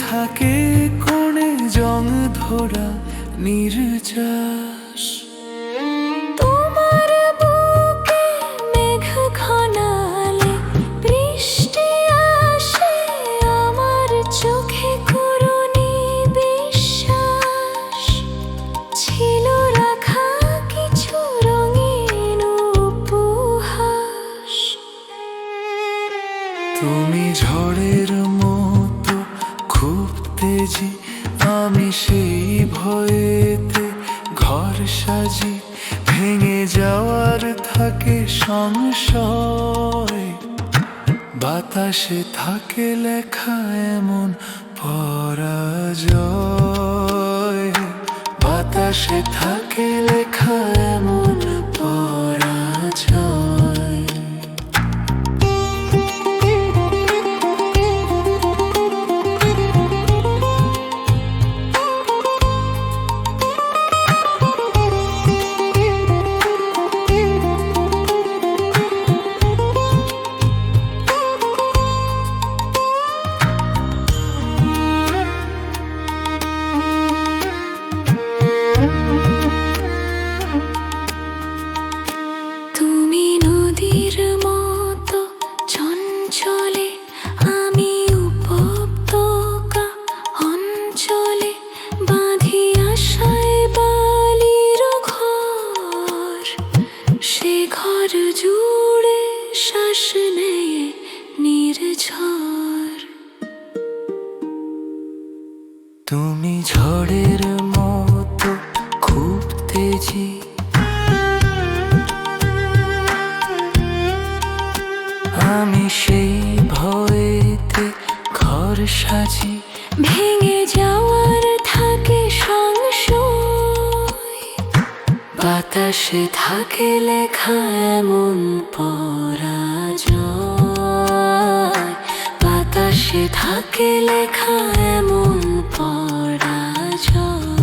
থাকে কোণে জং ধরা নির্যাস। তোমার বুকে মেঘ ঘনালে বৃষ্টি আসে, আমার চোখে করুণী বিশ্বাস। ছিল রাখা কিছু রঙিন উপহাস। তুমি ঝড়ের মতো খুব তেজি, আমি সেই ভয়েতে ঘর সাজি। ভেঙে যাওয়ার থাকে সংশয়, বাতাসে থাকে লেখা এমন পরাজয়। বাতাসে থাকে লেখা এমন পরাজয়। তুমি নদীর মতো চঞ্চলে, আমি উপত্যকা অঞ্চলে। বাঁধি আশায় বালির ঘর, সে ঘর জুড়ে শ্বাস নেয় নির্ঝর। তুমি ঝড়ের মতো খুব তেজি, আমি সেই ভয়েতে ঘর সাজি। ভেঙে যাওয়ার থাকে সংশয়, বাতাসে থাকে লেখা এমন পরাজয়। বাতাসে থাকে লেখা এমন পরাজয়।